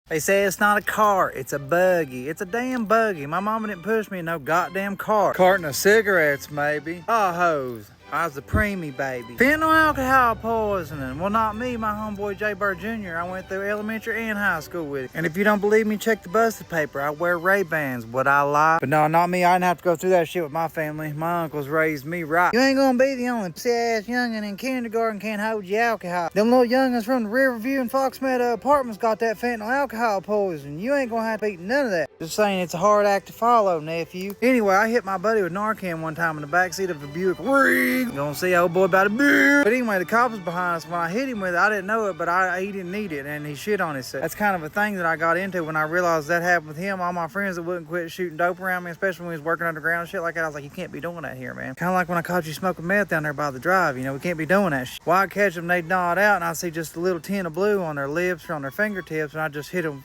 They say it's not a car, it's a buggy. It's a damn buggy. My mama didn't push me in no goddamn car. Carton of cigarettes, maybe. Oh, hose. I was a preemie baby. Fentanyl alcohol poisoning. Well, not me, my homeboy J. Bird Jr. I went through elementary and high school with it. And if you don't believe me, check the busted paper. I wear Ray-Bans. Would I lie? But no, not me. I didn't have to go through that shit with my family. My uncles raised me right. You ain't gonna be the only pussy-ass youngin' in kindergarten can't hold you alcohol. Them little youngins from the Riverview and Fox Meadow apartments got that fentanyl alcohol poison. You ain't gonna have to eat none of that. Just saying, it's a hard act to follow, nephew. Anyway, I hit my buddy with Narcan one time in the backseat of a Buick. Gonna see old boy about a beer. But anyway, the cop was behind us. When I hit him with it, I didn't know it, but he didn't need it, and he shit on himself. That's kind of a thing that I got into when I realized that happened with him. All my friends that wouldn't quit shooting dope around me, especially when we was working underground and shit like that, I was like, you can't be doing that here, man. Kind of like when I caught you smoking meth down there by the drive. You know, we can't be doing that shit. Well, I'd catch them, they'd nod out, and I'd see just a little tin of blue on their lips or on their fingertips, and I'd just hit them.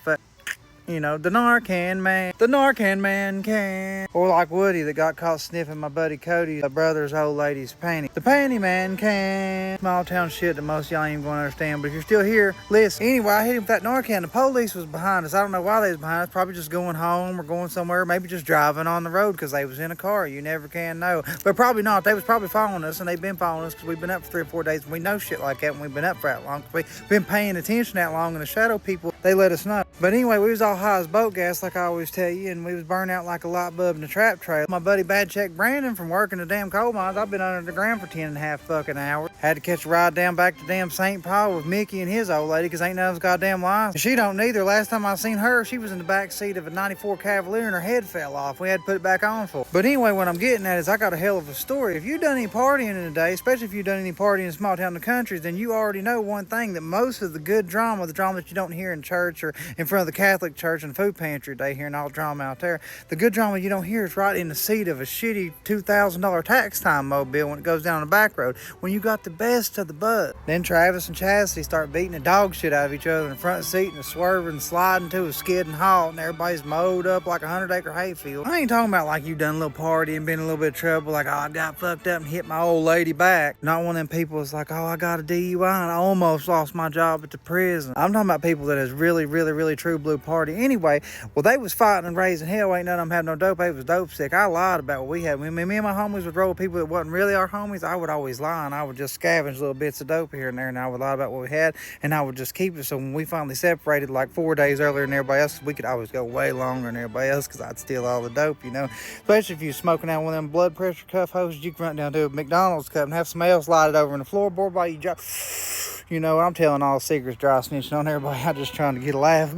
You know, the Narcan man. The Narcan man can. Or like Woody that got caught sniffing my buddy Cody's brother's old lady's panty. The panty man can. Small town shit that most y'all ain't even gonna understand. But if you're still here, listen. Anyway, I hit him with that Narcan. The police was behind us. I don't know why they was behind us. Probably just going home or going somewhere. Maybe just driving on the road because they was in a car. You never can know. But probably not. They was probably following us, and they've been following us because we've been up for 3 or 4 days. And we know shit like that when we've been up for that long. We've been paying attention that long, and the shadow people, they let us know. But anyway, we was all high as boat gas, like I always tell you, and we was burnt out like a light bulb in a trap trailer. My buddy Bad Check Brandon from working the damn coal mines, I've been under the ground for 10.5 fucking hours. Had to catch a ride down back to damn St. Paul with Mickey and his old lady, because ain't none of us goddamn license. She don't neither. Last time I seen her, she was in the back seat of a 94 Cavalier and her head fell off. We had to put it back on for. But anyway, what I'm getting at is I got a hell of a story. If you've done any partying in a day, especially if you've done any partying in small town in the country, then you already know one thing, that most of the good drama, the drama that you don't hear in church or in front of the Catholic church and food pantry day here and all the drama out there, the good drama you don't hear is right in the seat of a shitty $2,000 tax time mobile when it goes down the back road, when you got the best of the bud. Then Travis and Chastity start beating the dog shit out of each other in the front seat and swerving, sliding to a skid and halt, and everybody's mowed up like a 100-acre hayfield. I ain't talking about like you done a little party and been in a little bit of trouble, like, oh, I got fucked up and hit my old lady back. Not one of them people that's like, oh, I got a DUI and I almost lost my job at the prison. I'm talking about people that is really true blue party. Anyway, well, they was fighting and raising hell. Ain't none of them had no dope. They was dope sick. I lied about what we had. When me and my homies would roll with people that wasn't really our homies, I would always lie, and I would just scavenge little bits of dope here and there, and I would lie about what we had, and I would just keep it. So when we finally separated like 4 days earlier than everybody else, we could always go way longer than everybody else because I'd steal all the dope, you know. Especially if you was smoking out one of them blood pressure cuff hoses, you can run down to a McDonald's cup and have some else slide it over in the floorboard while you drop. You know, I'm telling all secrets, dry snitching on everybody. I'm just trying to get a laugh.